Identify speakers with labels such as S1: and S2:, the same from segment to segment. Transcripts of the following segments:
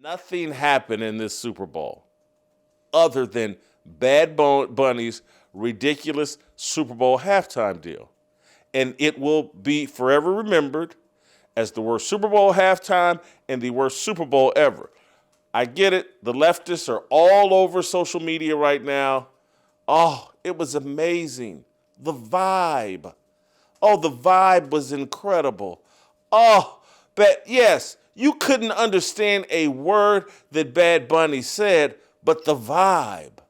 S1: Nothing happened in this Super Bowl other than Bad Bunny's ridiculous Super Bowl halftime deal. And it will be forever remembered as the worst Super Bowl halftime and the worst Super Bowl ever. I get it. The leftists are all over social media right now. Oh, it was amazing. The vibe. Oh, the vibe was incredible. Oh, but yes, you couldn't understand a word that Bad Bunny said, but the vibe.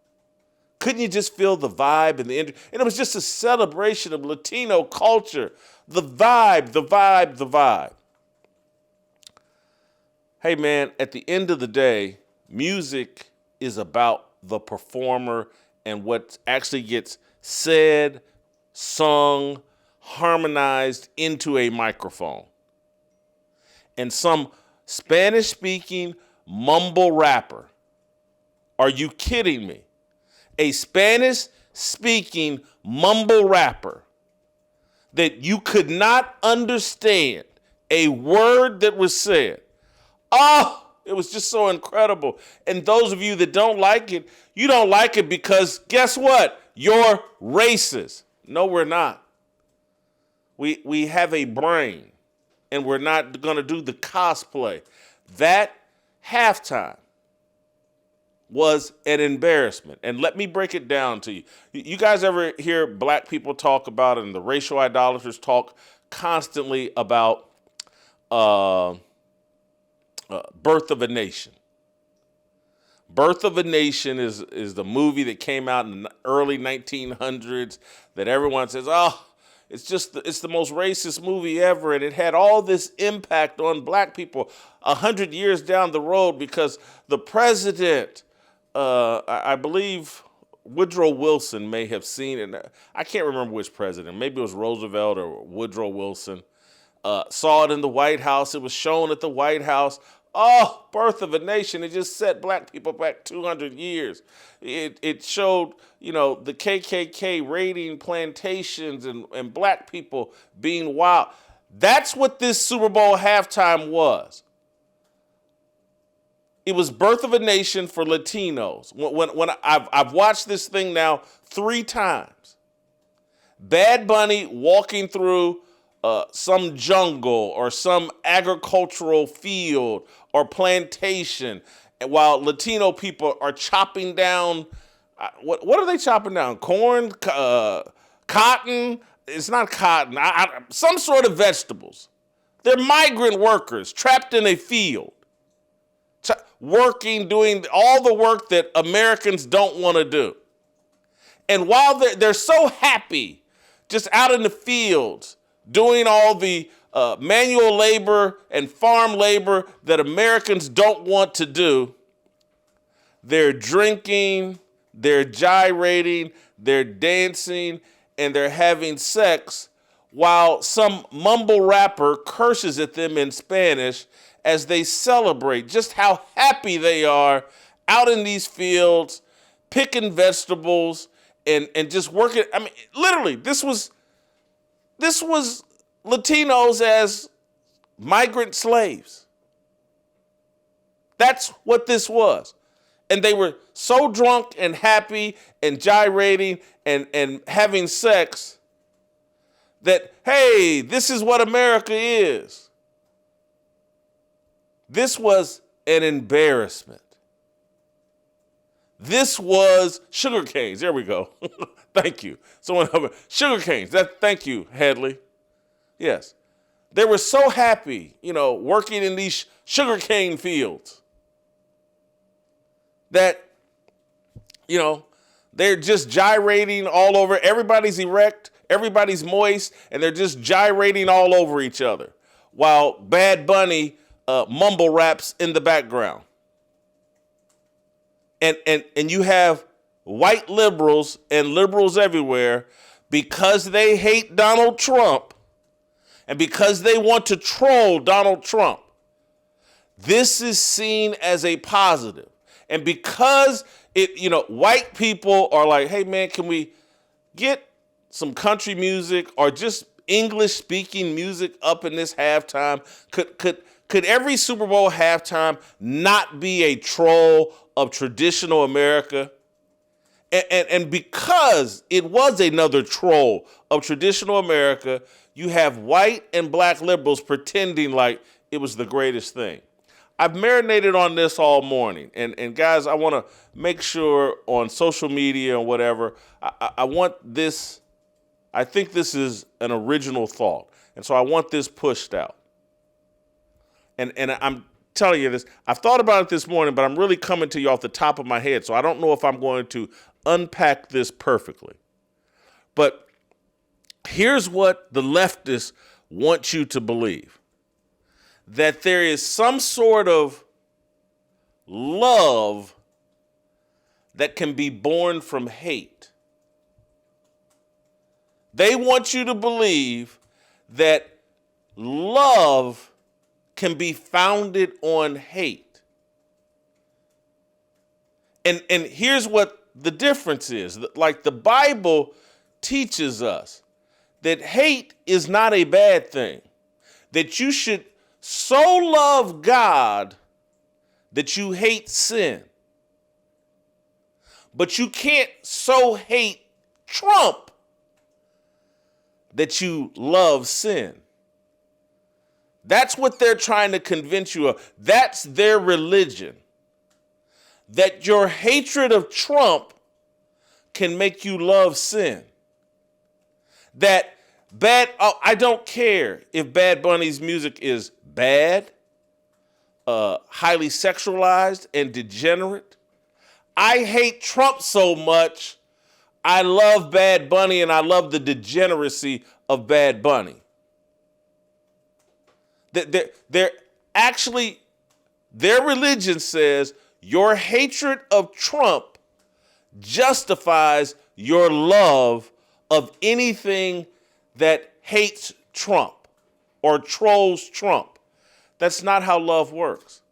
S1: Couldn't you just feel the vibe and and it was just a celebration of Latino culture. The vibe, the vibe, the vibe. Hey man, at the end of the day, music is about the performer and what actually gets said, sung, harmonized into a microphone. And some Spanish-speaking mumble rapper, are you kidding me? A Spanish-speaking mumble rapper that you could not understand a word that was said. Oh, it was just so incredible. And those of you that don't like it, you don't like it because guess what? You're racist. No, we're not. We have a brain, and we're not going to do the cosplay. That halftime was an embarrassment. And let me break it down to you. You guys ever hear black people talk about, and the racial idolaters talk constantly about Birth of a Nation? Birth of a Nation is the movie that came out in the early 1900s that everyone says, oh, it's the most racist movie ever, and it had all this impact on black people 100 years down the road because the president, I believe Woodrow Wilson may have seen it. I can't remember which president. Maybe it was Roosevelt or Woodrow Wilson. Saw it in the White House. It was shown at the White House. Oh, Birth of a Nation. It just set black people back 200 years. It showed, the KKK raiding plantations and black people being wild. That's what this Super Bowl halftime was. It was Birth of a Nation for Latinos. When I've watched this thing now 3 times. Bad Bunny walking through some jungle or some agricultural field or plantation, while Latino people are chopping down, what are they chopping down? Corn, cotton? It's not cotton. Some sort of vegetables. They're migrant workers trapped in a field, working, doing all the work that Americans don't want to do. And while they're so happy just out in the fields, doing all the manual labor and farm labor that Americans don't want to do, they're drinking, they're gyrating, they're dancing, and they're having sex while some mumble rapper curses at them in Spanish as they celebrate just how happy they are out in these fields, picking vegetables and just working. I mean, literally, this was Latinos as migrant slaves. That's what this was. And they were so drunk and happy and gyrating and having sex that, hey, this is what America is. This was an embarrassment. This was sugar canes. There we go. Thank you. Sugar canes. Thank you, Hadley. Yes. They were so happy, working in these sugarcane fields that, they're just gyrating all over. Everybody's erect, everybody's moist, and they're just gyrating all over each other while Bad Bunny mumble raps in the background. And you have white liberals and liberals everywhere, because they hate Donald Trump and because they want to troll Donald Trump. This is seen as a positive. And because white people are like, hey man, can we get some country music or just English speaking music up in this halftime? Could every Super Bowl halftime not be a troll of traditional America? And because it was another troll of traditional America, you have white and black liberals pretending like it was the greatest thing. I've marinated on this all morning. And guys, I want to make sure on social media and whatever, I want this, I think this is an original thought. And so I want this pushed out. And I'm telling you this, I've thought about it this morning, but I'm really coming to you off the top of my head. So I don't know if I'm going to unpack this perfectly. But here's what the leftists want you to believe. That there is some sort of love that can be born from hate. They want you to believe that love can be founded on hate. And here's what the difference is. Like the Bible teaches us that hate is not a bad thing. That you should so love God that you hate sin. But you can't so hate Trump that you love sin. That's what they're trying to convince you of. That's their religion. That your hatred of Trump can make you love sin. That I don't care if Bad Bunny's music is bad, highly sexualized and degenerate. I hate Trump so much, I love Bad Bunny and I love the degeneracy of Bad Bunny. They're actually, their religion says your hatred of Trump justifies your love of anything that hates Trump or trolls Trump. That's not how love works.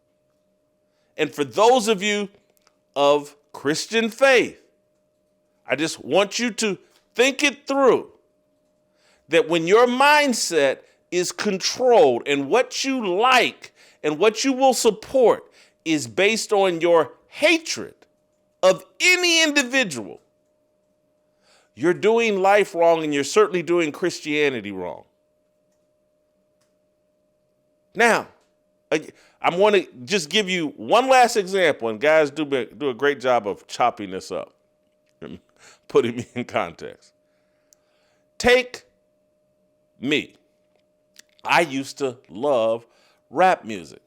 S1: And for those of you of Christian faith, I just want you to think it through. That when your mindset is controlled and what you like and what you will support is based on your hatred of any individual, you're doing life wrong and you're certainly doing Christianity wrong. Now, I'm going to just give you one last example, and guys do a great job of chopping this up and putting me in context. Take me. I used to love rap music.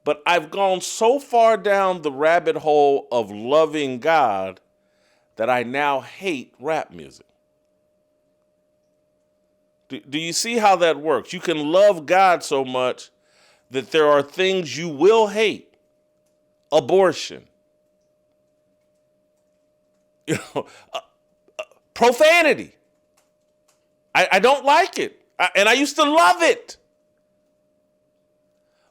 S1: But I've gone so far down the rabbit hole of loving God that I now hate rap music. Do you see how that works? You can love God so much that there are things you will hate. Abortion. Profanity. I don't like it. And I used to love it.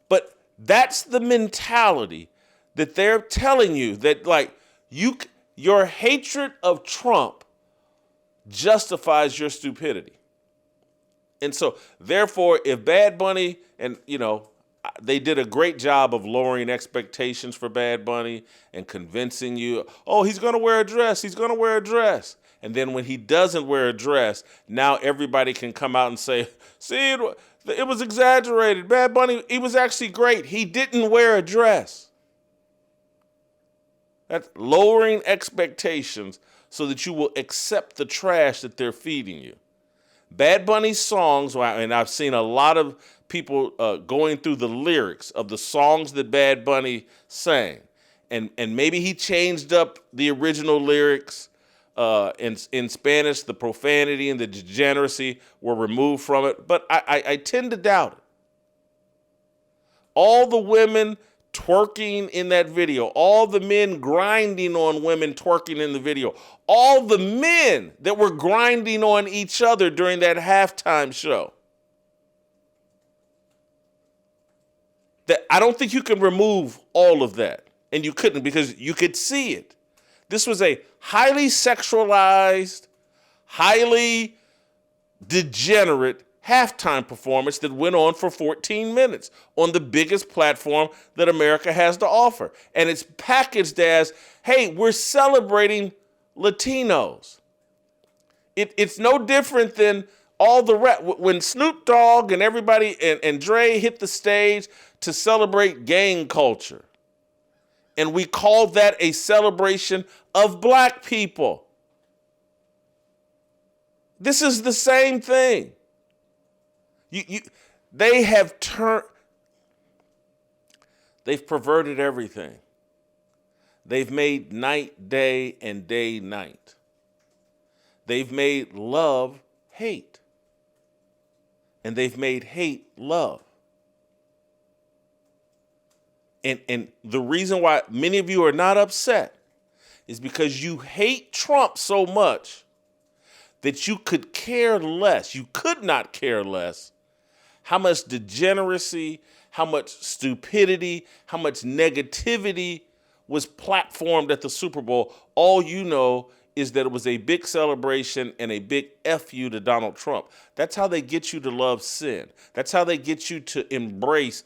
S1: But that's the mentality that they're telling you, that like your hatred of Trump justifies your stupidity. And so, therefore, if Bad Bunny, and, they did a great job of lowering expectations for Bad Bunny and convincing you, oh, he's going to wear a dress, he's going to wear a dress. And then when he doesn't wear a dress, now everybody can come out and say, see, it was exaggerated. Bad Bunny, he was actually great. He didn't wear a dress. That's lowering expectations so that you will accept the trash that they're feeding you. Bad Bunny's songs, and I've seen a lot of people going through the lyrics of the songs that Bad Bunny sang. And maybe he changed up the original lyrics. In Spanish, the profanity and the degeneracy were removed from it. But I tend to doubt it. All the women twerking in that video, all the men grinding on women twerking in the video, all the men that were grinding on each other during that halftime show. That I don't think you can remove all of that. And you couldn't, because you could see it. This was a highly sexualized, highly degenerate halftime performance that went on for 14 minutes on the biggest platform that America has to offer. And it's packaged as, hey, we're celebrating Latinos. It's no different than all the rap. When Snoop Dogg and everybody and Dre hit the stage to celebrate gang culture, and we called that a celebration of black people. This is the same thing. They have they've perverted everything. They've made night day and day night. They've made love hate. And they've made hate love. And the reason why many of you are not upset is because you hate Trump so much that you could care less. You could not care less how much degeneracy, how much stupidity, how much negativity was platformed at the Super Bowl. All you know is that it was a big celebration and a big F you to Donald Trump. That's how they get you to love sin. That's how they get you to embrace.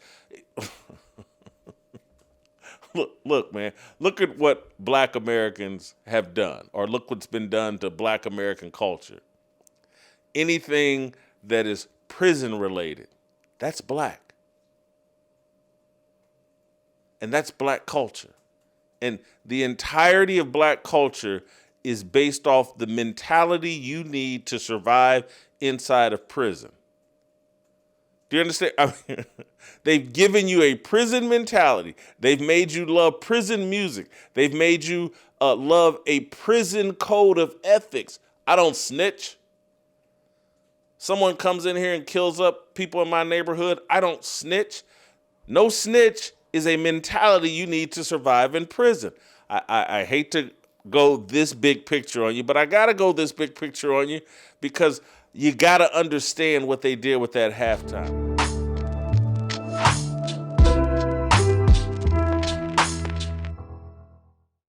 S1: Look, man, look at what black Americans have done, or look what's been done to black American culture. Anything that is prison related, that's black. And that's black culture. And the entirety of black culture is based off the mentality you need to survive inside of prison. Do you understand? I mean, they've given you a prison mentality. They've made you love prison music. They've made you love a prison code of ethics. I don't snitch. Someone comes in here and kills up people in my neighborhood. I don't snitch. No snitch is a mentality you need to survive in prison. I hate to go this big picture on you, but I got to go this big picture on you because you got to understand what they did with that halftime.